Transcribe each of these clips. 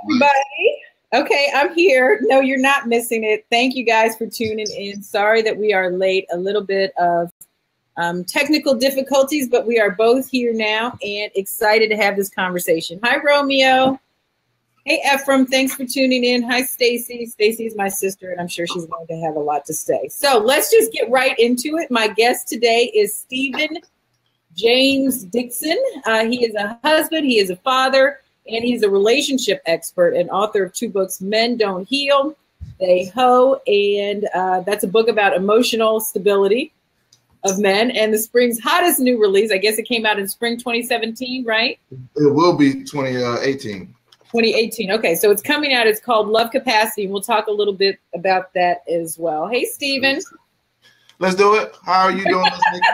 everybody. Okay, I'm here. No, you're not missing it. Thank you guys for tuning in. Sorry that we are late, a little bit of technical difficulties, but we are both here now and excited to have this conversation. Hi, Romeo. Hey, Ephraim. Thanks for tuning in. Hi, Stacy. Stacy's my sister, and I'm sure she's going to have a lot to say. So let's just get right into it. My guest today is Stephen James Dixon. He is a husband. He is a father. And he's a relationship expert and author of 2 books, Men Don't Heal, They Hoe, and that's a book about emotional stability of men. And the spring's hottest new release, I guess it came out in spring 2017, right? It will be 2018. 2018. Okay, so it's coming out. It's called Love Capacity, and we'll talk a little bit about that as well. Hey, Stephen. Let's do it. How are you doing, Nikki?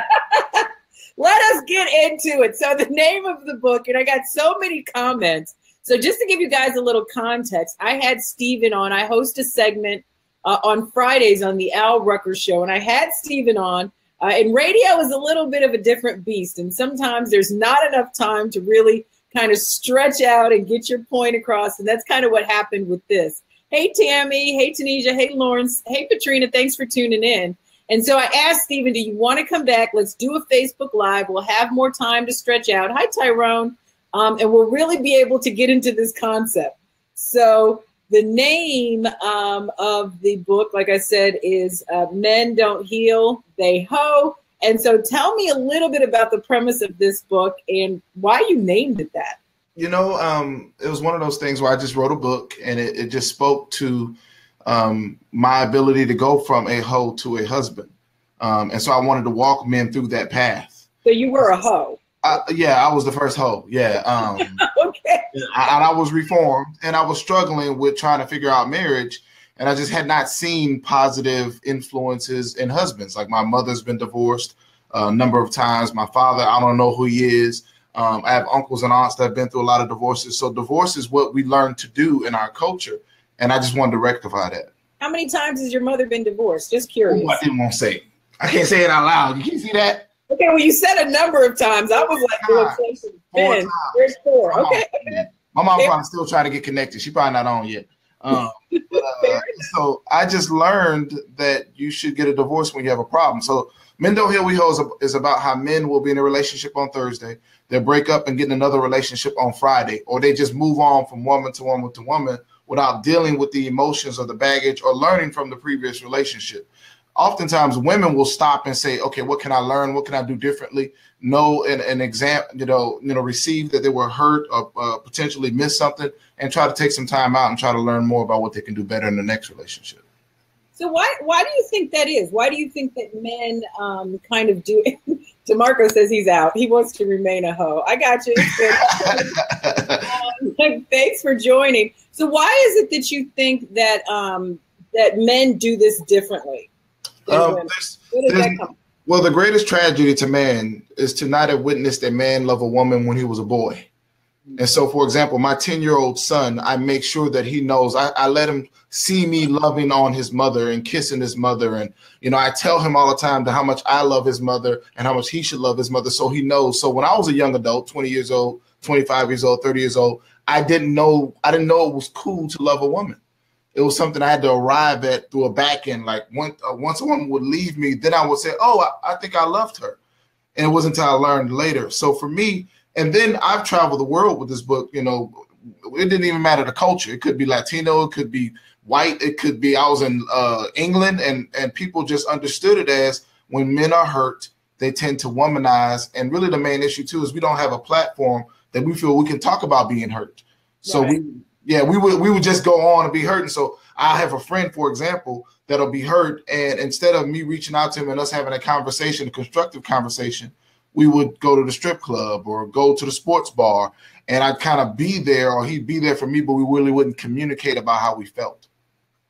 Let us get into it. So the name of the book, and I got so many comments. So just to give you guys a little context, I had Stephen on. I host a segment on Fridays on the Al Rucker Show, and I had Stephen on. And radio is a little bit of a different beast, and sometimes there's not enough time to really kind of stretch out and get your point across, and that's kind of what happened with this. Hey, Tammy. Hey, Tanisha. Hey, Lawrence. Hey, Katrina. Thanks for tuning in. And so I asked Stephen, do you want to come back? Let's do a Facebook Live. We'll have more time to stretch out. Hi, Tyrone. And we'll really be able to get into this concept. So the name of the book, like I said, is Men Don't Heal, They Hoe. And so tell me a little bit about the premise of this book and why you named it that. You know, it was one of those things where I just wrote a book, and it just spoke to my ability to go from a hoe to a husband. And so I wanted to walk men through that path. So you were a hoe? Yeah, I was the first hoe. Yeah. Okay. I was reformed, and I was struggling with trying to figure out marriage. And I just had not seen positive influences in husbands. Like, my mother's been divorced a number of times. My father, I don't know who he is. I have uncles and aunts that have been through a lot of divorces. So divorce is what we learn to do in our culture. And I just wanted to rectify that. How many times has your mother been divorced? Just curious. Ooh, I didn't want to say it. I can't say it out loud. You can't see that? Okay, well, you said a number of times. I was like, four times. There's 4. Okay. My mom probably still trying to get connected. She probably not on yet. So I just learned that you should get a divorce when you have a problem. So Men Don't Heal, We Hoe is about how men will be in a relationship on Thursday. They'll break up and get in another relationship on Friday, or they just move on from woman to woman to woman without dealing with the emotions or the baggage or learning from the previous relationship. Oftentimes women will stop and say, okay, what can I learn? What can I do differently? Know an exam, receive that they were hurt or potentially miss something, and try to take some time out and try to learn more about what they can do better in the next relationship. So why do you think that is? Why do you think that men kind of do it? DeMarco says he's out. He wants to remain a hoe. I got you. Thanks for joining. So why is it that you think that that men do this differently? Well, the greatest tragedy to man is to not have witnessed a man love a woman when he was a boy. And so, for example, my 10-year-old son, I make sure that he knows, I let him see me loving on his mother and kissing his mother. And, I tell him all the time how much I love his mother and how much he should love his mother. So he knows. So when I was a young adult, 20 years old, 25 years old, 30 years old, I didn't know it was cool to love a woman. It was something I had to arrive at through a back end. Like once a woman would leave me, then I would say, oh, I think I loved her. And it wasn't until I learned later. So for me, and then I've traveled the world with this book. It didn't even matter the culture. It could be Latino, it could be white, it could be, I was in England, and people just understood it as when men are hurt, they tend to womanize. And really the main issue too is we don't have a platform that we feel we can talk about being hurt. So right. we would just go on and be hurt. And so I have a friend, for example, that'll be hurt. And instead of me reaching out to him and us having a conversation, a constructive conversation, we would go to the strip club or go to the sports bar, and I'd kind of be there, or he'd be there for me, but we really wouldn't communicate about how we felt.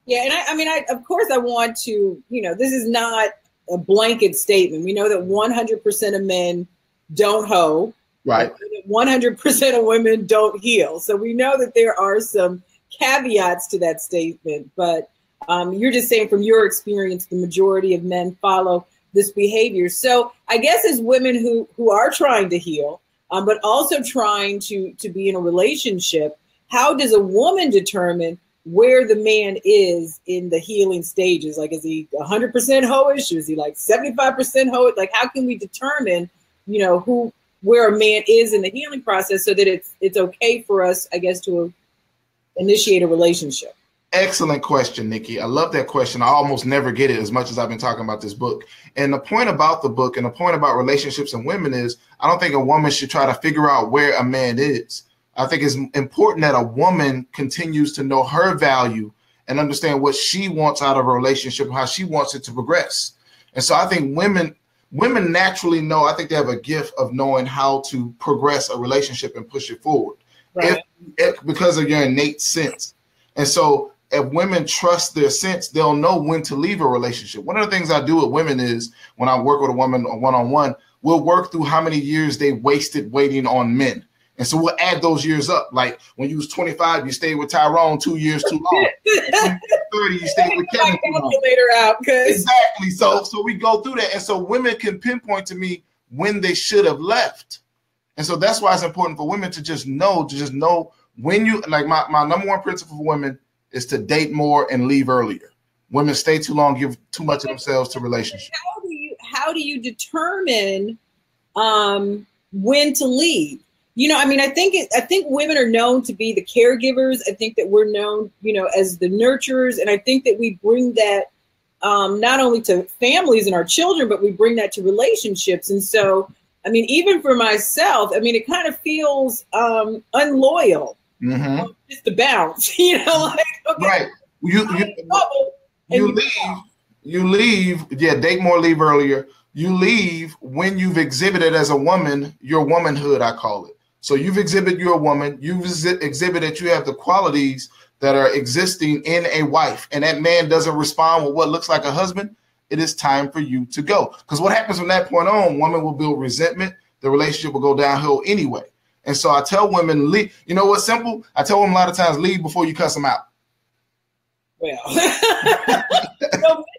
Yeah. And I of course I want to, this is not a blanket statement. We know that 100% of men don't hoe. Right. 100% of women don't heal. So we know that there are some caveats to that statement, but you're just saying from your experience, the majority of men follow this behavior. So I guess as women who are trying to heal, but also trying to be in a relationship, how does a woman determine where the man is in the healing stages? Like, is he 100% hoish? Or is he like 75% hoish? Like, how can we determine, you know, where a man is in the healing process so that it's okay for us, I guess, to initiate a relationship? Excellent question, Nikki. I love that question. I almost never get it as much as I've been talking about this book. And the point about the book and the point about relationships and women is I don't think a woman should try to figure out where a man is. I think it's important that a woman continues to know her value and understand what she wants out of a relationship, how she wants it to progress. And so I think women naturally know, I think they have a gift of knowing how to progress a relationship and push it forward, right, because of your innate sense. And so if women trust their sense, they'll know when to leave a relationship. One of the things I do with women is when I work with a woman one-on-one, we'll work through how many years they wasted waiting on men. And so we'll add those years up. Like when you was 25, you stayed with Tyrone 2 years too long. When you were 30, you stayed with Kevin too long. Exactly. So we go through that. And so women can pinpoint to me when they should have left. And so that's why it's important for women to just know when you, like my number one principle for women is to date more and leave earlier. Women stay too long, give too much of themselves to relationships. How do you determine when to leave? You know, I mean, I think women are known to be the caregivers. I think that we're known, you know, as the nurturers. And I think that we bring that not only to families and our children, but we bring that to relationships. And so, I mean, even for myself, I mean, it kind of feels unloyal. Mm-hmm. Just to bounce, you know, like, okay, right. You leave, yeah, date more, leave earlier. You leave when you've exhibited as a woman, your womanhood, I call it. So you've exhibited you're a woman, you've exhibited you have the qualities that are existing in a wife, and that man doesn't respond with what looks like a husband, it is time for you to go. Because what happens from that point on, woman will build resentment, the relationship will go downhill anyway. And so I tell women, leave. You know what's simple? I tell them a lot of times, leave before you cuss them out. Well, so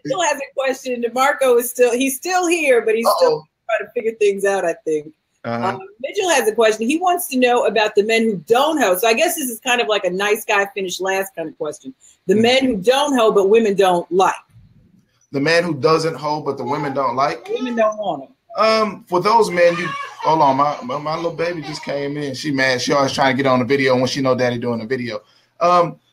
Mitchell has a question. DeMarco he's still here, but he's still trying to figure things out, I think. Mitchell has a question. He wants to know about the men who don't hoe. So I guess this is kind of like a nice guy finished last kind of question. The men who don't hoe, but women don't like. The man who doesn't hoe, but the women don't like? Women don't want him. For those men, hold on, my little baby just came in. She mad. She always trying to get on the video when she know daddy doing the video.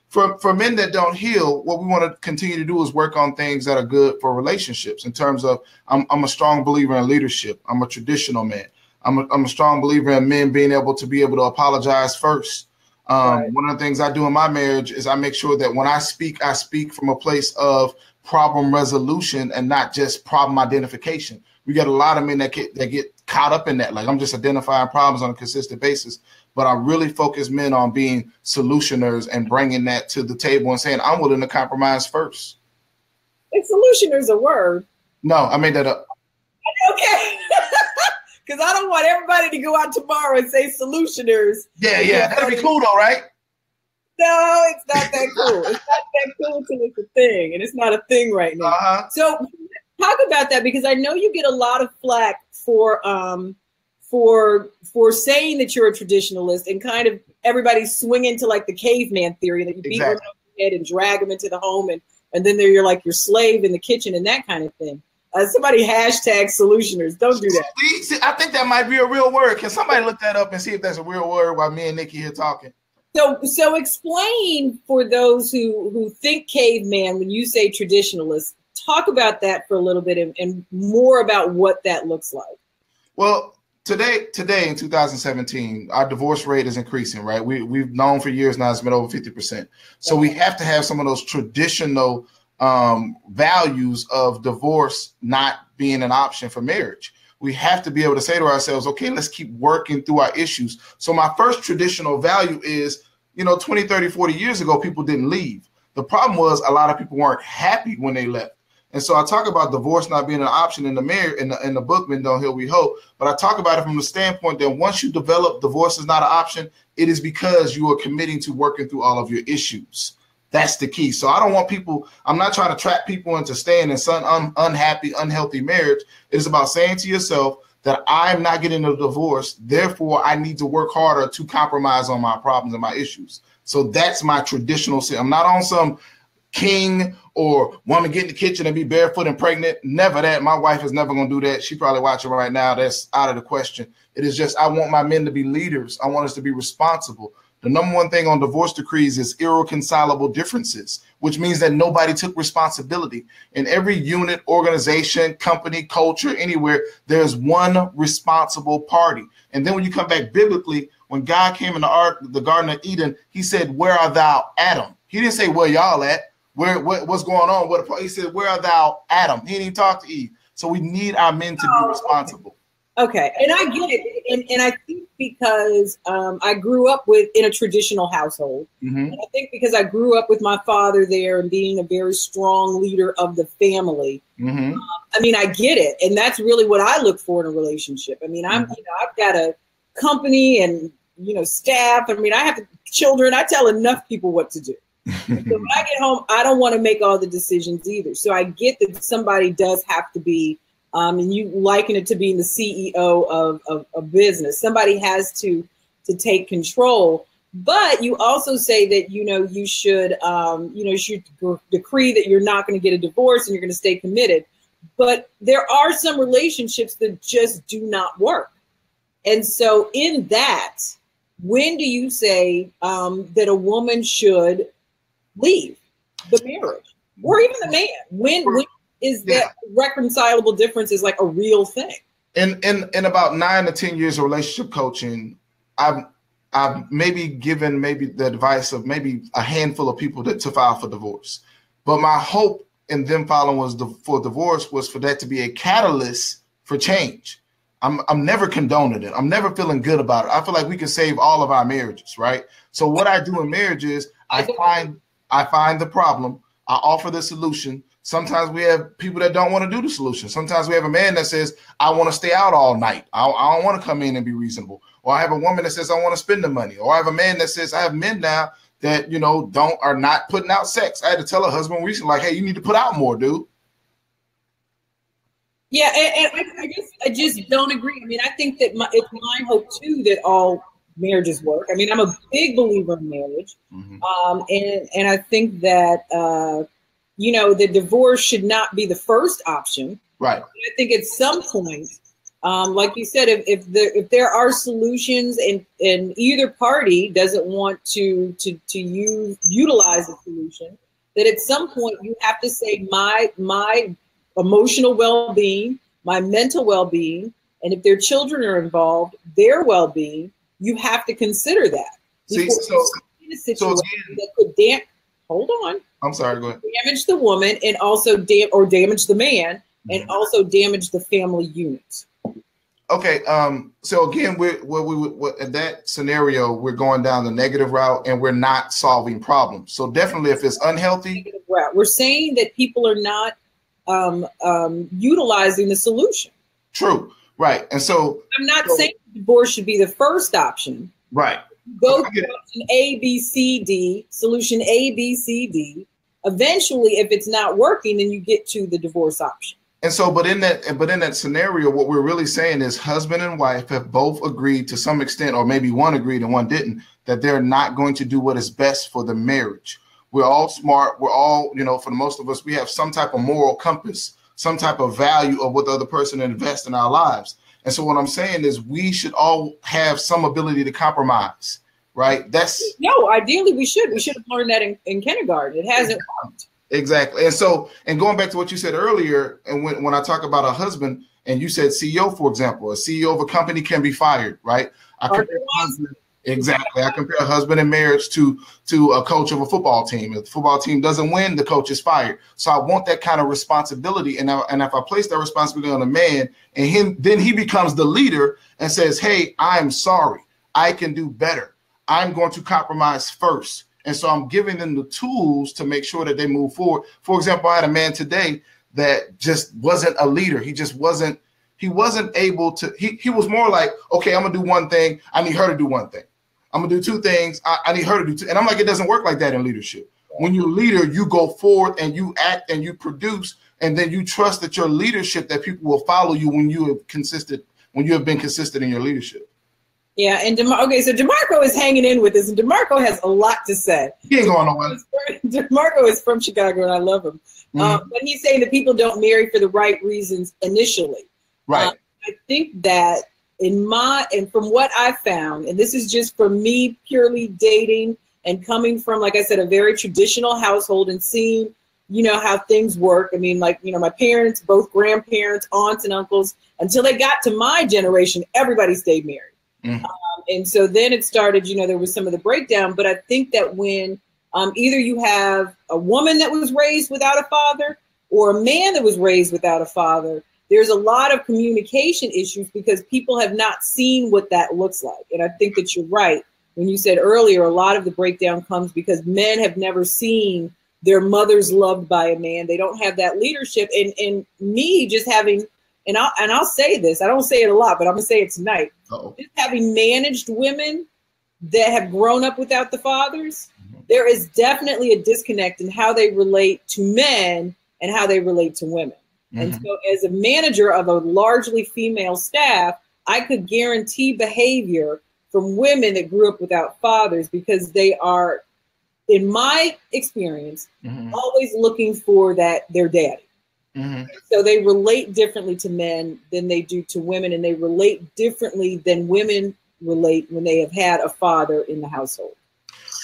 For men that don't heal, what we want to continue to do is work on things that are good for relationships. In terms of, I'm a strong believer in leadership. I'm a traditional man. I'm a strong believer in men being able to apologize first. Right. One of the things I do in my marriage is I make sure that when I speak from a place of problem resolution and not just problem identification. We got a lot of men that get caught up in that. Like, I'm just identifying problems on a consistent basis. But I really focus men on being solutioners and bringing that to the table and saying, I'm willing to compromise first. Is solutioners a word? No, I made that up. Okay. Because I don't want everybody to go out tomorrow and say solutioners. Yeah. That'd be cool though, right? No, it's not that cool. It's not that cool until it's a thing. And it's not a thing right now. So talk about that, because I know you get a lot of flack for saying that you're a traditionalist, and kind of everybody swing into like the caveman theory that you beat women over the head and drag them into the home, and then you're like your slave in the kitchen and that kind of thing. Somebody hashtag solutioners. Don't do that. See, I think that might be a real word. Can somebody look that up and see if that's a real word while me and Nikki here talking? So explain for those who think caveman when you say traditionalist. Talk about that for a little bit and more about what that looks like. Well, today in 2017, our divorce rate is increasing, right? We've known for years now it's been over 50%. So we have to have some of those traditional values of divorce not being an option for marriage. We have to be able to say to ourselves, okay, let's keep working through our issues. So my first traditional value is, 20, 30, 40 years ago, people didn't leave. The problem was a lot of people weren't happy when they left. And so I talk about divorce not being an option in the marriage in the book, Men Don't Heal, We Hope. But I talk about it from the standpoint that once you develop divorce is not an option, it is because you are committing to working through all of your issues. That's the key. So I don't want people, I'm not trying to trap people into staying in some unhappy, unhealthy marriage. It's about saying to yourself, that I'm not getting a divorce. Therefore, I need to work harder to compromise on my problems and my issues. So that's my traditional sin. I'm not on some king or want to get in the kitchen and be barefoot and pregnant. Never that. My wife is never going to do that. She probably watching right now. That's out of the question. It is just, I want my men to be leaders. I want us to be responsible. The number one thing on divorce decrees is irreconcilable differences, which means that nobody took responsibility. In every unit, organization, company, culture, anywhere, there's one responsible party. And then when you come back biblically, when God came in the Garden of Eden, he said, "Where art thou, Adam?" He didn't say, "Where y'all at? What's going on?" He said, "Where art thou, Adam?" He didn't even talk to Eve. So we need our men to be responsible. Okay, and I get it, and I think because I grew up in a traditional household, and I think because I grew up with my father there and being a very strong leader of the family, I mean, I get it, and that's really what I look for in a relationship. I mean, I've got a company and staff. I mean, I have children. I tell enough people what to do. So when I get home, I don't want to make all the decisions either. So I get that somebody does have to be. And you liken it to being the CEO of a business. Somebody has to take control. But you also say that you should decree that you're not going to get a divorce and you're going to stay committed. But there are some relationships that just do not work. And so in that, when do you say that a woman should leave the marriage or even the man? When is that reconcilable difference is like a real thing? In about 9 to 10 years of relationship coaching, I've maybe given the advice of maybe a handful of people to file for divorce. But my hope in them filing for divorce was for that to be a catalyst for change. I'm never condoning it. I'm never feeling good about it. I feel like we can save all of our marriages, right? So what I do in marriage is I find the problem, I offer the solution. Sometimes we have people that don't want to do the solution. Sometimes we have a man that says, "I want to stay out all night. I don't want to come in and be reasonable." Or I have a woman that says, "I want to spend the money." Or I have a man that says, I have men now that, are not putting out sex. I had to tell a husband recently, like, "Hey, you need to put out more, dude." Yeah, and I just don't agree. I mean, I think that it's my hope too that all marriages work. I mean, I'm a big believer in marriage, and I think that the divorce should not be the first option. Right. I think at some point, like you said, if there are solutions and either party doesn't want to utilize a solution, that at some point you have to say my emotional well-being, my mental well-being, and if their children are involved, their well-being, you have to consider that. See, in a situation that could hold on. I'm sorry, go ahead. Damage the woman and also damage the man and also damage the family unit. Okay. So again, in that scenario, we're going down the negative route and we're not solving problems. So definitely, if it's unhealthy, we're saying that people are not utilizing the solution. True. Right. And so I'm not saying divorce should be the first option. Right. Go to option A, B, C, D, solution A, B, C, D. Eventually, if it's not working, then you get to the divorce option. And so, but in that scenario, what we're really saying is husband and wife have both agreed to some extent, or maybe one agreed and one didn't, that they're not going to do what is best for the marriage. We're all smart. We're all, for the most of us, we have some type of moral compass, some type of value of what the other person invests in our lives. And so what I'm saying is we should all have some ability to compromise, right? Ideally we should. We should have learned that in kindergarten. It hasn't worked. Exactly. And so, and going back to what you said earlier, and when I talk about a husband, and you said CEO, for example, a CEO of a company can be fired, right? Exactly. I compare a husband in marriage to a coach of a football team. If the football team doesn't win, the coach is fired. So I want that kind of responsibility. And if I place that responsibility on a man and then he becomes the leader and says, "Hey, I'm sorry. I can do better. I'm going to compromise first." And so I'm giving them the tools to make sure that they move forward. For example, I had a man today that just wasn't a leader. He wasn't able to, he was more like, "Okay, I'm going to do one thing. I need her to do one thing. I'm going to do two things. I need her to do two." And I'm like, it doesn't work like that in leadership. When you're a leader, you go forward and you act and you produce, and then you trust that your leadership, that people will follow you when when you have been consistent in your leadership. Yeah, and okay, so DeMarco is hanging in with us, and DeMarco has a lot to say. He ain't going nowhere. DeMarco is from Chicago, and I love him. But he's saying that people don't marry for the right reasons initially. Right. I think that and from what I found, and this is just for me purely dating and coming from, like I said, a very traditional household and seeing, how things work. I mean, like, my parents, both grandparents, aunts and uncles, until they got to my generation, everybody stayed married. And so then it started, there was some of the breakdown. But I think that when either you have a woman that was raised without a father or a man that was raised without a father, there's a lot of communication issues because people have not seen what that looks like. And I think that you're right. When you said earlier, a lot of the breakdown comes because men have never seen their mothers loved by a man. They don't have that leadership. And me just having, and I'll say this, I don't say it a lot, but I'm gonna say it tonight. Just having managed women that have grown up without the fathers, there is definitely a disconnect in how they relate to men and how they relate to women. And so as a manager of a largely female staff, I could guarantee behavior from women that grew up without fathers because they are, in my experience, always looking for their daddy. So they relate differently to men than they do to women, and they relate differently than women relate when they have had a father in the household.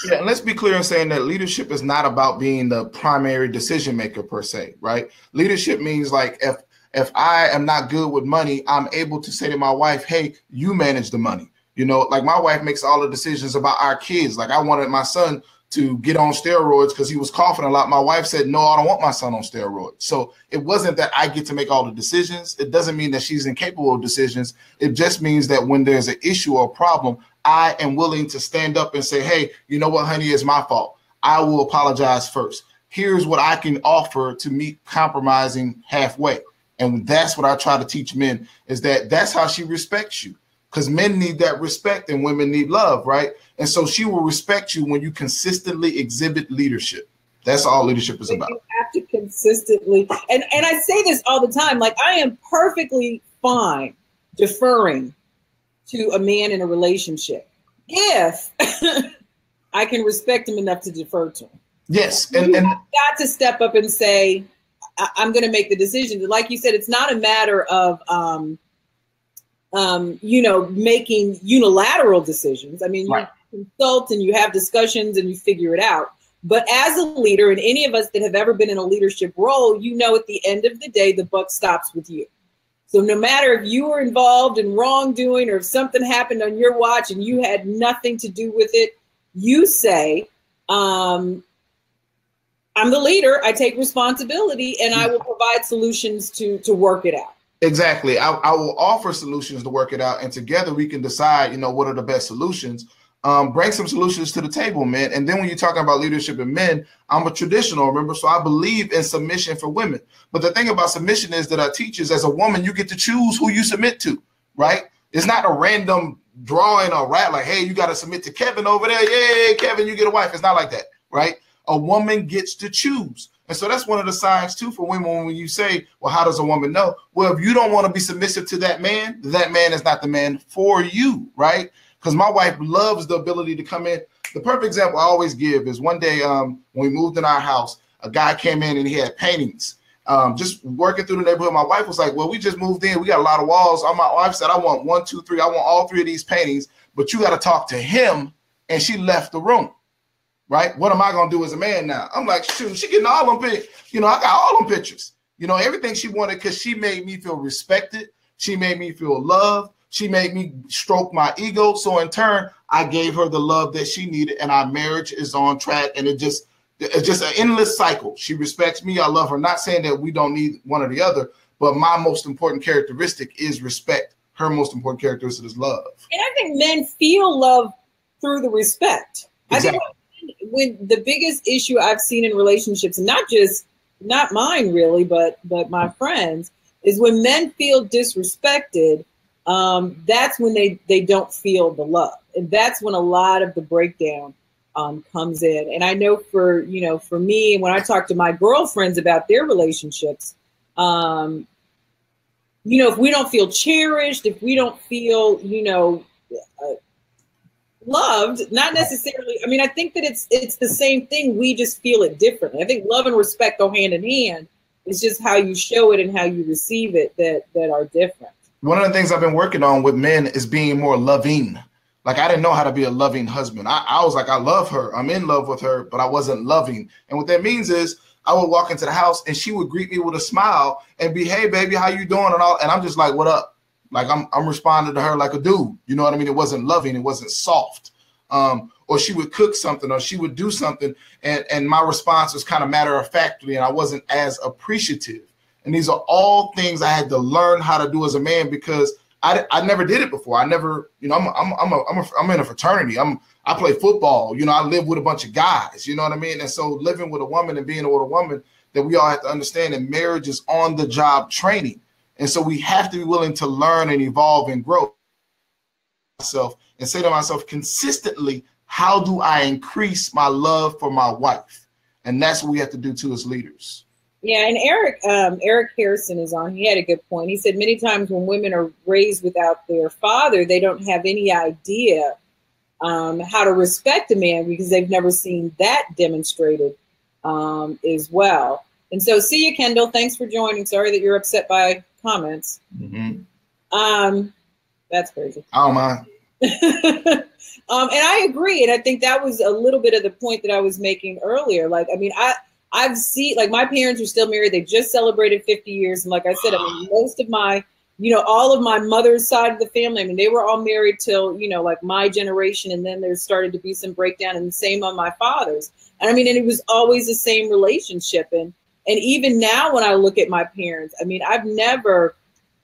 Yeah, and let's be clear in saying that leadership is not about being the primary decision maker per se, right? Leadership means like if I am not good with money, I'm able to say to my wife, hey, you manage the money. Like my wife makes all the decisions about our kids. Like I wanted my son to get on steroids because he was coughing a lot. My wife said, no, I don't want my son on steroids. So it wasn't that I get to make all the decisions. It doesn't mean that she's incapable of decisions. It just means that when there's an issue or a problem, I am willing to stand up and say, hey, you know what, honey, it's my fault. I will apologize first. Here's what I can offer to meet compromising halfway. And that's what I try to teach men is that that's how she respects you. Because men need that respect and women need love, right? And so she will respect you when you consistently exhibit leadership. That's all leadership is about. You have to consistently, and I say this all the time, like I am perfectly fine deferring to a man in a relationship if I can respect him enough to defer to him. Yes. And I've got to step up and say, I'm going to make the decision. Like you said, it's not a matter of, making unilateral decisions. I mean, you consult and you have discussions and you figure it out. But as a leader, and any of us that have ever been in a leadership role, at the end of the day, the buck stops with you. So no matter if you were involved in wrongdoing or if something happened on your watch and you had nothing to do with it, you say, I'm the leader, I take responsibility, and I will provide solutions to work it out. Exactly. I will offer solutions to work it out, and together we can decide, what are the best solutions. Bring some solutions to the table, man. And then when you're talking about leadership in men, I'm a traditional, remember? So I believe in submission for women. But the thing about submission is that I teach is as a woman, you get to choose who you submit to, right? It's not a random drawing or rat like, hey, you got to submit to Kevin over there. Yeah, Kevin, you get a wife. It's not like that, right? A woman gets to choose. And so that's one of the signs, too, for women when you say, well, how does a woman know? Well, if you don't want to be submissive to that man is not the man for you, right? Because my wife loves the ability to come in. The perfect example I always give is one day when we moved in our house, a guy came in and he had paintings. Just working through the neighborhood, my wife was like, well, we just moved in. We got a lot of walls. My wife said, I want 1, 2, 3. I want all 3 of these paintings, but you got to talk to him. And she left the room. Right? What am I going to do as a man now? I'm like, shoot, she getting all them pictures. I got all them pictures. Everything she wanted because she made me feel respected. She made me feel loved. She made me stroke my ego. So in turn, I gave her the love that she needed, and our marriage is on track. And it's just an endless cycle. She respects me. I love her. Not saying that we don't need one or the other, but my most important characteristic is respect. Her most important characteristic is love. And I think men feel love through the respect. Exactly. I think when the biggest issue I've seen in relationships, and not mine really, but my friends, is when men feel disrespected. That's when they don't feel the love, and that's when a lot of the breakdown comes in. And I know for me, when I talk to my girlfriends about their relationships, you know, if we don't feel cherished, if we don't feel, you know, loved, not necessarily, I mean, I think that it's the same thing. We just feel it differently. I think love and respect go hand in hand. It's just how you show it and how you receive it that are different. One of the things I've been working on with men is being more loving. Like, I didn't know how to be a loving husband. I was like, I love her. I'm in love with her, but I wasn't loving. And what that means is I would walk into the house and she would greet me with a smile and be, hey, baby, how you doing? And all. And I'm just like, what up? Like, I'm responding to her like a dude. You know what I mean? It wasn't loving. It wasn't soft. Or she would cook something or she would do something. And my response was kind of matter of factly, and I wasn't as appreciative. And these are all things I had to learn how to do as a man, because I never did it before. I never, you know, I'm in a fraternity. I play football. You know, I live with a bunch of guys. You know what I mean? And so living with a woman and being with a woman, that we all have to understand that marriage is on the job training. And so we have to be willing to learn and evolve and grow myself and say to myself consistently, how do I increase my love for my wife? And that's what we have to do too as leaders. Yeah, and Eric Harrison is on. He had a good point. He said many times when women are raised without their father, they don't have any idea how to respect a man because they've never seen that demonstrated as well. And so, see you, Kendall. Thanks for joining. Sorry that you're upset by comments. Mm-hmm. That's crazy. I don't mind. And I agree. And I think that was a little bit of the point that I was making earlier. Like, I mean, I've seen, like, my parents are still married. They just celebrated 50 years. And like I said, I mean, most of my, you know, all of my mother's side of the family, I mean, they were all married till, you know, like my generation. And then there started to be some breakdown, and the same on my father's. And I mean, and it was always the same relationship. And even now when I look at my parents, I mean,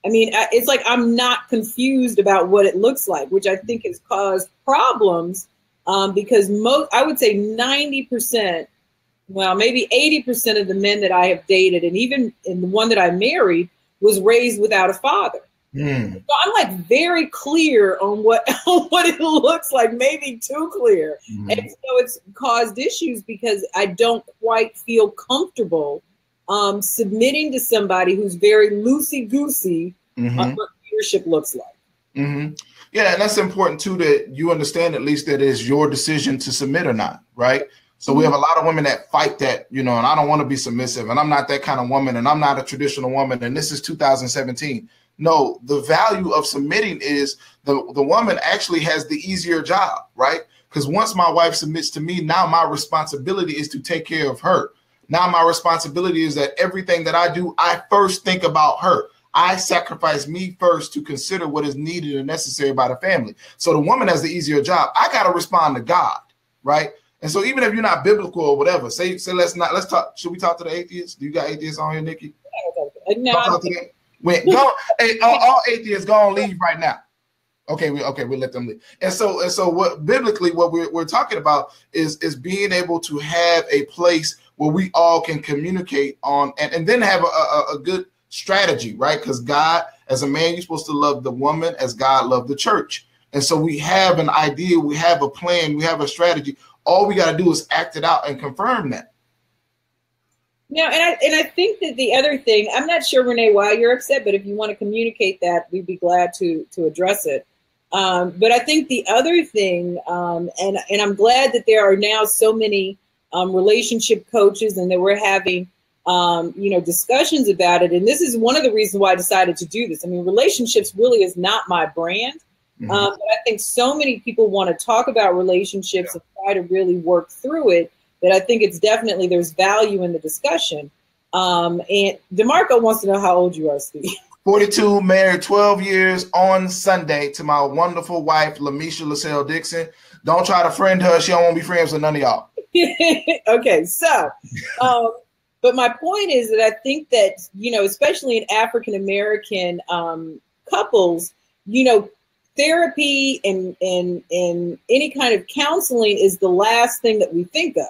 it's like I'm not confused about what it looks like, which I think has caused problems because I would say 90%, well, maybe 80% of the men that I have dated, and even in the one that I married, was raised without a father. So I'm like very clear on what it looks like, maybe too clear. And so it's caused issues because I don't quite feel comfortable submitting to somebody who's very loosey-goosey on what leadership looks like. Yeah, and that's important too, that you understand at least that it's your decision to submit or not, right? So we have a lot of women that fight that, you know, and I don't want to be submissive, and I'm not that kind of woman, and I'm not a traditional woman, and this is 2017. No, the value of submitting is the woman actually has the easier job, right? Because once my wife submits to me, now my responsibility is to take care of her. Now my responsibility is that everything that I do, I first think about her. I sacrifice me first to consider what is needed and necessary by the family. So the woman has the easier job. I got to respond to God, right? And so even if you're not biblical or whatever, say let's talk. Should we talk to the atheists? Do you got atheists on here, Nikki? No. Talk to them. Go, hey, all atheists go and leave right now. Okay, we'll let them leave. And so what biblically what we're talking about is being able to have a place where we all can communicate on and then have a good strategy, right? Because God, as a man, you're supposed to love the woman as God loved the church. And so we have an idea, we have a plan, we have a strategy. All we got to do is act it out and confirm that. No, and I think that the other thing, I'm not sure, Renee, why you're upset, but if you want to communicate that, we'd be glad to address it. But I think the other thing, and I'm glad that there are now so many relationship coaches and that we're having discussions about it. And this is one of the reasons why I decided to do this. I mean, relationships really is not my brand. But I think so many people want to talk about relationships and try to really work through it, that I think it's definitely, there's value in the discussion. And DeMarco wants to know how old you are, Steve. 42, married 12 years on Sunday to my wonderful wife, Lamisha LaSalle Dixon. Don't try to friend her. She don't want to be friends with none of y'all. Okay, so, but my point is that I think that, especially in African-American couples, therapy and any kind of counseling is the last thing that we think of.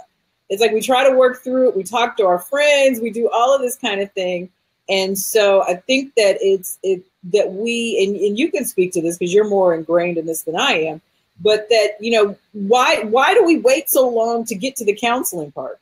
It's like we try to work through it. We talk to our friends. We do all of this kind of thing. And so I think that that we, and you can speak to this because you're more ingrained in this than I am, but that, why do we wait so long to get to the counseling part?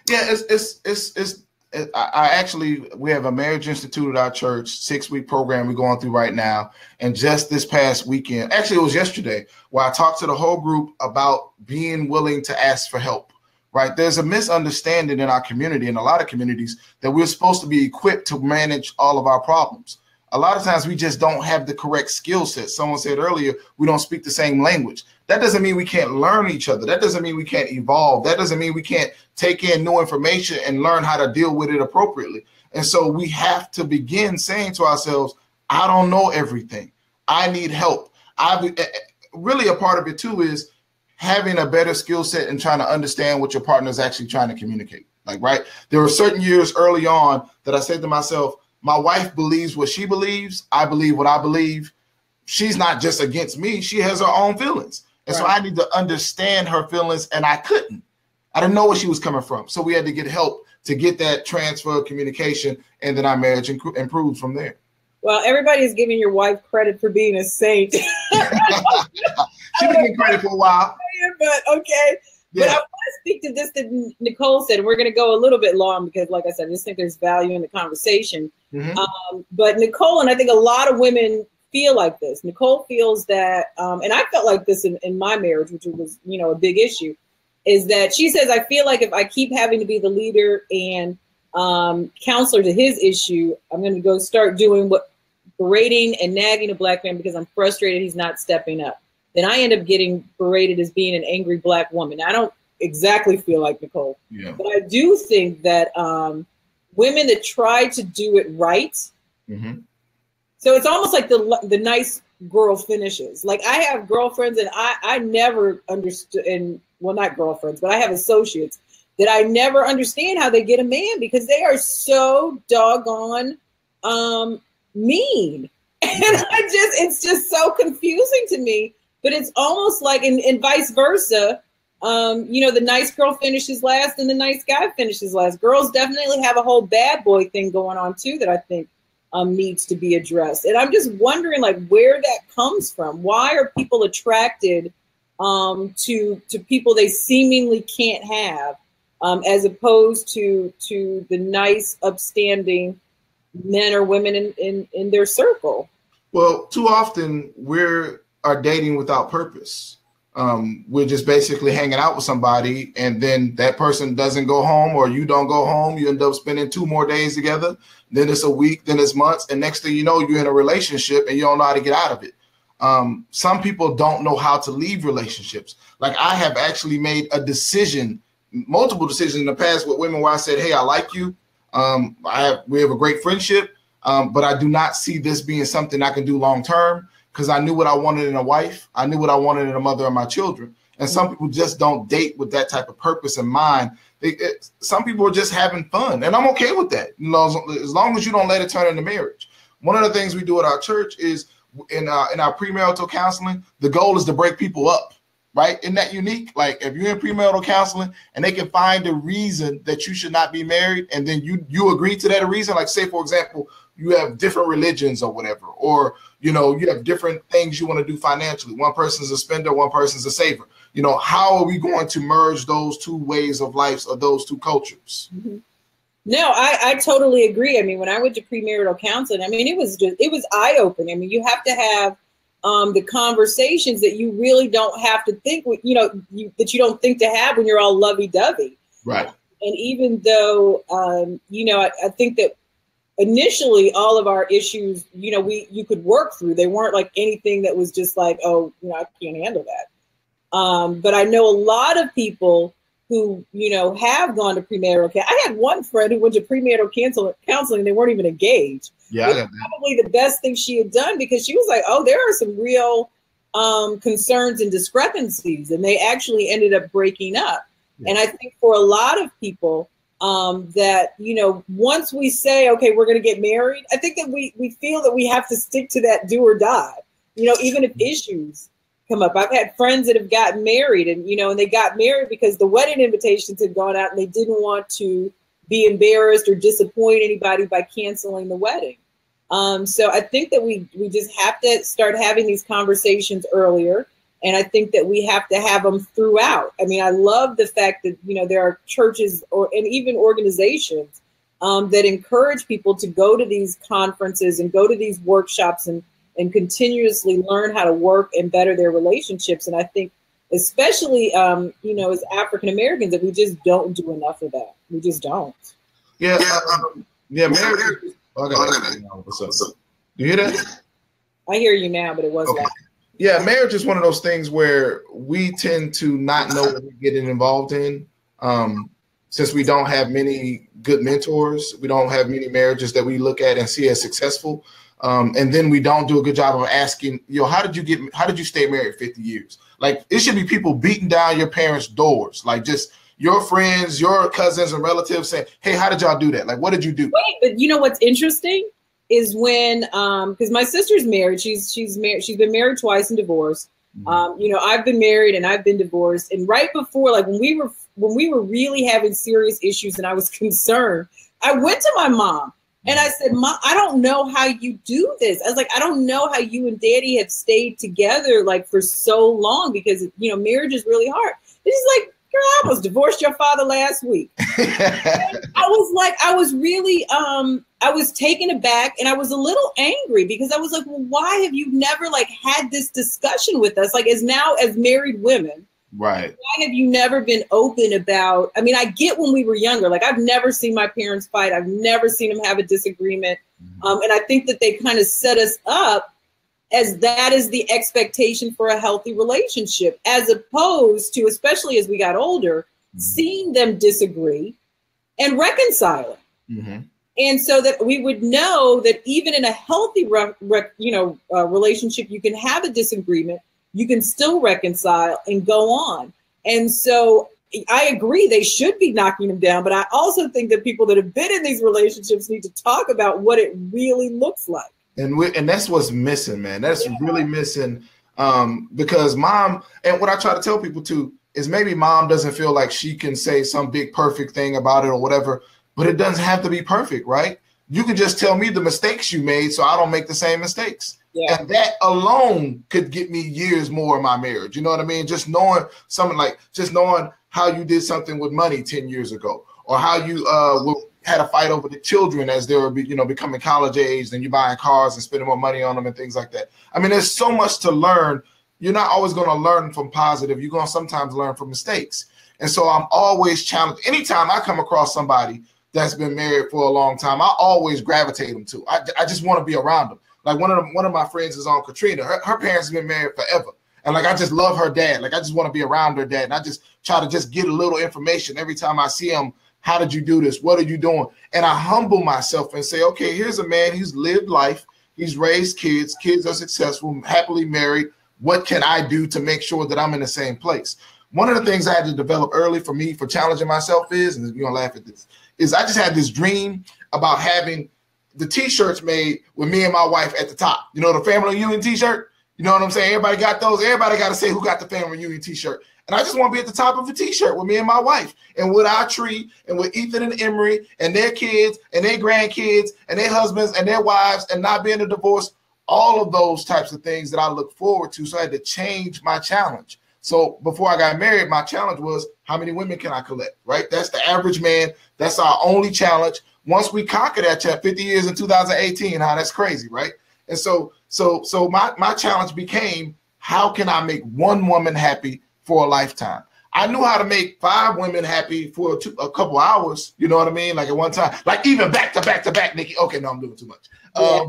Yeah, it's we have a marriage institute at our church, 6-week program we're going through right now. And just this past weekend, actually it was yesterday, where I talked to the whole group about being willing to ask for help, right? There's a misunderstanding in our community, in a lot of communities, that we're supposed to be equipped to manage all of our problems. A lot of times we just don't have the correct skill set. Someone said earlier, we don't speak the same language. That doesn't mean we can't learn each other. That doesn't mean we can't evolve. That doesn't mean we can't take in new information and learn how to deal with it appropriately. And so we have to begin saying to ourselves, I don't know everything. I need help. Really a part of it too is having a better skill set and trying to understand what your partner is actually trying to communicate. Like, right, there were certain years early on that I said to myself, my wife believes what she believes. I believe what I believe. She's not just against me. She has her own feelings. And so I need to understand her feelings, and I couldn't. I didn't know where she was coming from. So we had to get help to get that transfer of communication, and then our marriage improved from there. Well, everybody's giving your wife credit for being a saint. She's been getting credit for a while. But okay. Yeah. But I want to speak to this that Nicole said, and we're going to go a little bit long because, like I said, I just think there's value in the conversation. Mm-hmm. But Nicole, and I think a lot of women feel like this. Nicole feels that, and I felt like this in my marriage, which was, a big issue, is that she says, I feel like if I keep having to be the leader and counselor to his issue, I'm going to go start doing what berating and nagging a Black man because I'm frustrated he's not stepping up. Then I end up getting berated as being an angry Black woman. I don't exactly feel like Nicole, but I do think that women that try to do it right. Mm-hmm. So it's almost like the nice girl finishes. Like I have girlfriends and I never understood, and well, not girlfriends, but I have associates that I never understand how they get a man because they are so doggone mean. And it's just so confusing to me. But it's almost like, and vice versa, the nice girl finishes last and the nice guy finishes last. Girls definitely have a whole bad boy thing going on too that I think needs to be addressed. And I'm just wondering like where that comes from. Why are people attracted to people they seemingly can't have as opposed to the nice, upstanding men or women in their circle? Well, too often are dating without purpose. We're just basically hanging out with somebody and then that person doesn't go home or you don't go home. You end up spending 2 more days together. Then it's a week, then it's months. And next thing you know, you're in a relationship and you don't know how to get out of it. Some people don't know how to leave relationships. Like I have actually made a decision, multiple decisions in the past with women where I said, hey, I like you. We have a great friendship, but I do not see this being something I can do long term. Because I knew what I wanted in a wife. I knew what I wanted in a mother of my children. And some people just don't date with that type of purpose in mind. Some people are just having fun. And I'm okay with that. As long as you don't let it turn into marriage. One of the things we do at our church is in our premarital counseling, the goal is to break people up. Right? Isn't that unique? Like if you're in premarital counseling and they can find a reason that you should not be married and then you agree to that reason, like say, for example, you have different religions or whatever, or, you have different things you want to do financially. One person's a spender, one person's a saver. How are we going to merge those 2 ways of life or those 2 cultures? Mm-hmm. No, I totally agree. I mean, when I went to premarital counseling, I mean, it was eye-opening. I mean, you have to have the conversations that you really don't have to think, that you don't think to have when you're all lovey-dovey. Right. And even though, I think that initially all of our issues, you could work through. They weren't like anything that was just like, oh, I can't handle that. But I know a lot of people who, have gone to premarital counseling. I had one friend who went to premarital counseling and they weren't even engaged. Yeah, it was probably the best thing she had done because she was like, oh, there are some real concerns and discrepancies. And they actually ended up breaking up. Yeah. And I think for a lot of people, that, once we say, okay, we're going to get married, I think that we feel that we have to stick to that do or die, even if issues come up. I've had friends that have gotten married and, and they got married because the wedding invitations had gone out and they didn't want to be embarrassed or disappoint anybody by canceling the wedding. So I think that we just have to start having these conversations earlier. And I think that we have to have them throughout. I mean, I love the fact that, there are churches and even organizations that encourage people to go to these conferences and go to these workshops and continuously learn how to work and better their relationships. And I think especially, you know, as African Americans, that we just don't do enough of that. We just don't. Yeah. Marriage. What's up? You hear that? I hear you now, but it was okay. loud. Yeah, marriage is one of those things where we tend to not know what we're getting involved in. Since we don't have many good mentors, we don't have many marriages that we look at and see as successful. And then we don't do a good job of asking, how did you stay married 50 years? Like, it should be people beating down your parents' doors, like just your friends, your cousins and relatives saying, hey, how did y'all do that? Like, what did you do? Wait, but you know what's interesting is when, because my sister's married, she's married, she's been married twice and divorced. You know, I've been married and I've been divorced. And right before, like when we were really having serious issues and I was concerned, I went to my mom and I said, Mom, I don't know how you do this. I was like, I don't know how you and Daddy have stayed together like for so long, because, you know, marriage is really hard. And she's like, girl, I almost divorced your father last week. I was really, I was taken aback and I was a little angry because I was like, well, why have you never like had this discussion with us? Like, as married women, right? Why have you never been open about, I mean, I get when we were younger, like I've never seen my parents fight. I've never seen them have a disagreement. And I think that they kind of set us up as that is the expectation for a healthy relationship, as opposed to, especially as we got older, seeing them disagree and reconciling. And so that we would know that even in a healthy, relationship, you can have a disagreement, you can still reconcile and go on. And so I agree, they should be knocking them down. But I also think that people that have been in these relationships need to talk about what it really looks like. And that's what's missing, man. That's really missing, because mom, and what I try to tell people too, is maybe mom doesn't feel like she can say some big perfect thing about it or whatever, but it doesn't have to be perfect, right? You can just tell me the mistakes you made so I don't make the same mistakes. Yeah. And that alone could get me years more in my marriage. You know what I mean? Just knowing knowing how you did something with money 10 years ago, or how you had a fight over the children as they were, becoming college age, and you buying cars and spending more money on them and things like that. I mean, there's so much to learn. You're not always going to learn from positive. You're going to sometimes learn from mistakes. And so I'm always challenged. Anytime I come across somebody that's been married for a long time, I always gravitate them to. I just want to be around them. Like one of my friends is on Katrina. Her parents have been married forever. And like, I just love her dad. Like, I just want to be around her dad. And I just try to just get a little information every time I see him. How did you do this? What are you doing? And I humble myself and say, okay, here's a man. He's lived life. He's raised kids. Kids are successful, happily married. What can I do to make sure that I'm in the same place? One of the things I had to develop early for me for challenging myself is, and you're going to laugh at this, is I just had this dream about having the T-shirts made with me and my wife at the top. You know, the family reunion T-shirt? You know what I'm saying? Everybody got those. Everybody got to say who got the family reunion T-shirt. And I just want to be at the top of a T-shirt with me and my wife, and with our tree, and with Ethan and Emery and their kids and their grandkids and their husbands and their wives, and not being a divorce. All of those types of things that I look forward to. So I had to change my challenge. So before I got married, my challenge was, how many women can I collect, right? That's the average man. That's our only challenge. Once we conquer that 50 years in 2018, that's crazy, right? And so my challenge became, how can I make one woman happy for a lifetime? I knew how to make 5 women happy for a couple hours. You know what I mean? Like at one time, like even back to back, Nikki. Okay, no, I'm doing too much. But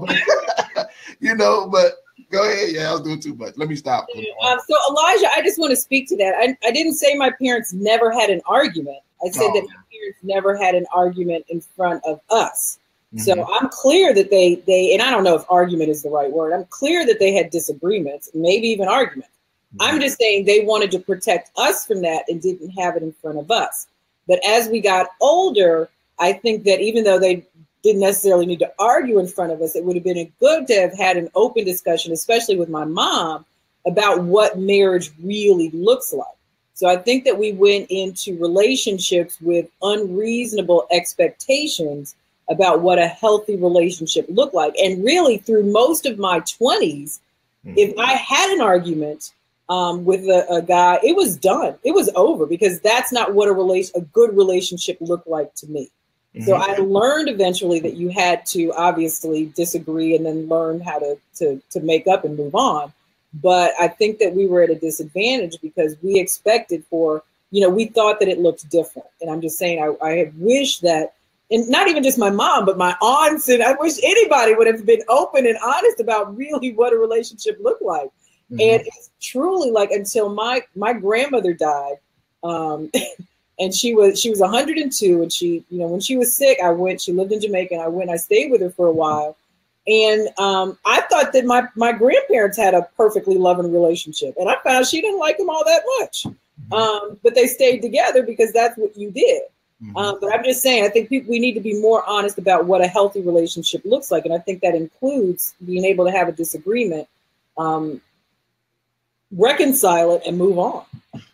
go ahead. Yeah, I was doing too much. Let me stop. So Elijah, I just want to speak to that. I didn't say my parents never had an argument. I said that my parents never had an argument in front of us. Mm-hmm. So I'm clear that they, and I don't know if argument is the right word. I'm clear that they had disagreements, maybe even arguments. Mm-hmm. I'm just saying they wanted to protect us from that and didn't have it in front of us. But as we got older, I think that even though they didn't necessarily need to argue in front of us, it would have been good to have had an open discussion, especially with my mom, about what marriage really looks like. So I think that we went into relationships with unreasonable expectations about what a healthy relationship looked like. And really through most of my 20s, if I had an argument with a guy, it was done. It was over, because that's not what a good relationship looked like to me. So I learned eventually that you had to obviously disagree and then learn how to make up and move on. But I think that we were at a disadvantage because we expected for, we thought that it looked different. And I'm just saying, I wish that, and not even just my mom, but my aunts, and I wish anybody would have been open and honest about really what a relationship looked like. And it's truly like until my grandmother died, and she was 102, and she, when she was sick, she lived in Jamaica, and I stayed with her for a while. And I thought that my grandparents had a perfectly loving relationship, and I found she didn't like them all that much. But they stayed together because that's what you did. But I'm just saying, I think we need to be more honest about what a healthy relationship looks like. And I think that includes being able to have a disagreement, reconcile it, and move on.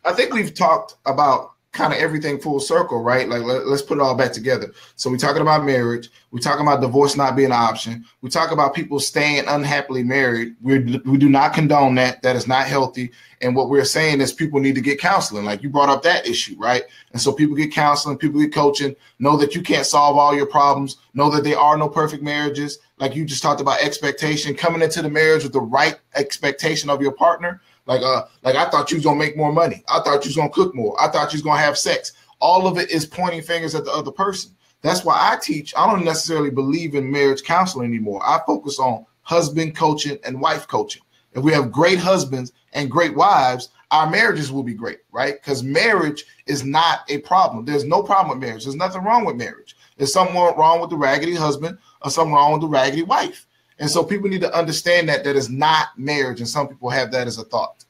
I think we've talked about kind of everything full circle, right? Like let's put it all back together. So we're talking about marriage. We're talking about divorce not being an option. We talk about people staying unhappily married. We do not condone that. That is not healthy. And what we're saying is people need to get counseling. Like you brought up that issue, right? And so people get counseling, people get coaching, know that you can't solve all your problems, know that there are no perfect marriages. Like you just talked about expectation, coming into the marriage with the right expectation of your partner. Like I thought you was gonna make more money. I thought you was gonna cook more. I thought you was gonna have sex. All of it is pointing fingers at the other person. That's why I teach. I don't necessarily believe in marriage counseling anymore. I focus on husband coaching and wife coaching. If we have great husbands and great wives, our marriages will be great, right? Because marriage is not a problem. There's no problem with marriage. There's nothing wrong with marriage. There's something wrong with the raggedy husband or something wrong with the raggedy wife. And so people need to understand that is not marriage. And some people have that as a thought.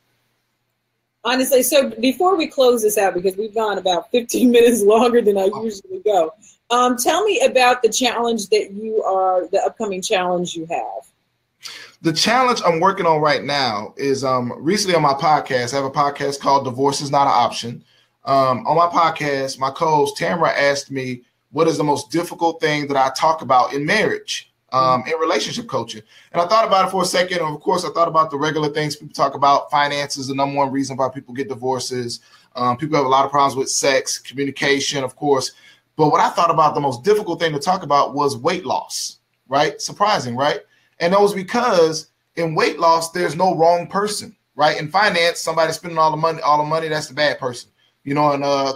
Honestly, so before we close this out, because we've gone about 15 minutes longer than I usually go, tell me about the challenge the upcoming challenge you have. The challenge I'm working on right now is recently on my podcast. I have a podcast called Divorce is Not an Option. On my podcast, my co-host Tamara asked me, what is the most difficult thing that I talk about in marriage? In relationship coaching. And I thought about it for a second. And of course, I thought about the regular things people talk about. Finances, the number one reason why people get divorces. People have a lot of problems with sex, communication, of course. But what I thought about the most difficult thing to talk about was weight loss, right? Surprising, right? And that was because in weight loss, there's no wrong person, right? In finance, somebody spending all the money, that's the bad person. In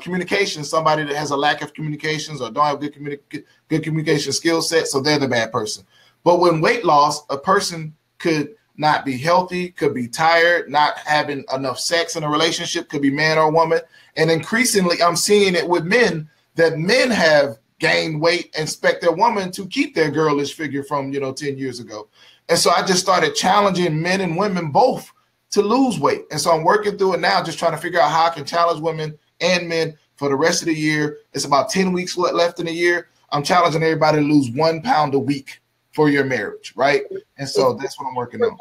communication, somebody that has a lack of communications or don't have good communication skill set, so they're the bad person. But when weight loss, a person could not be healthy, could be tired, not having enough sex in a relationship, could be man or woman. And increasingly, I'm seeing it with men, that men have gained weight and expect their woman to keep their girlish figure from, 10 years ago. And so I just started challenging men and women both to lose weight. And so I'm working through it now, just trying to figure out how I can challenge women and men for the rest of the year. It's about 10 weeks left in the year. I'm challenging everybody to lose 1 pound a week for your marriage, right? And so that's what I'm working on.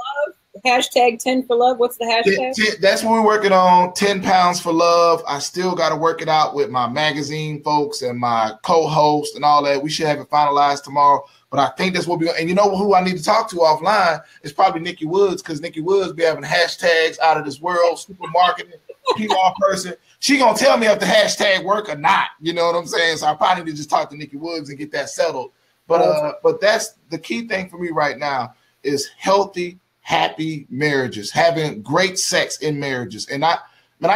Hashtag 10 for love. What's the hashtag? That's what we're working on. 10 pounds for love. I still got to work it out with my magazine folks and my co-host and all that. We should have it finalized tomorrow. But I think that's what we're going to. And you know who I need to talk to offline is probably Nikki Woods, because Nikki Woods be having hashtags out of this world, super marketing, PR person. She going to tell me if the hashtag work or not. You know what I'm saying? So I probably need to just talk to Nikki Woods and get that settled. But that's the key thing for me right now is healthy, happy marriages, having great sex in marriages. And I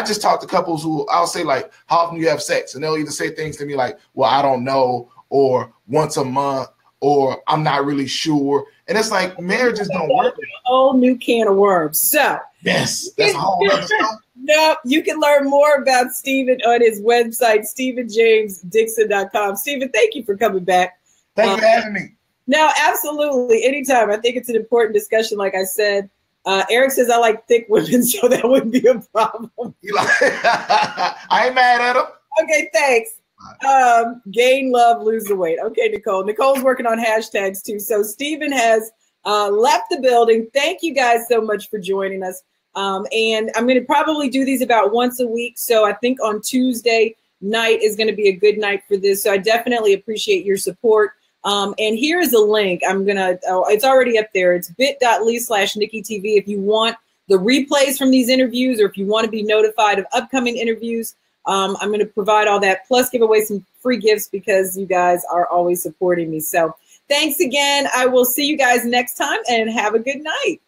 just talk to couples who I'll say, like, how often do you have sex? And they'll either say things to me like, well, I don't know, or once a month, or I'm not really sure. And it's like marriages don't work. A whole new can of worms. So yes, that's a whole other stuff. No, you can learn more about Stephen on his website, StephenJamesDixon.com. Stephen, thank you for coming back. Thank you for having me. No, absolutely. Anytime. I think it's an important discussion. Like I said, Eric says I like thick women, so that wouldn't be a problem. I ain't mad at him. Okay, thanks. Gain, love, lose the weight. Okay, Nicole. Nicole's working on hashtags too. So Stephen has left the building. Thank you guys so much for joining us. And I'm going to probably do these about once a week. So I think on Tuesday night is going to be a good night for this. So I definitely appreciate your support. And here is a link. It's already up there. It's bit.ly/NikkiTV. If you want the replays from these interviews, or if you want to be notified of upcoming interviews, I'm going to provide all that, plus give away some free gifts because you guys are always supporting me. So thanks again. I will see you guys next time, and have a good night.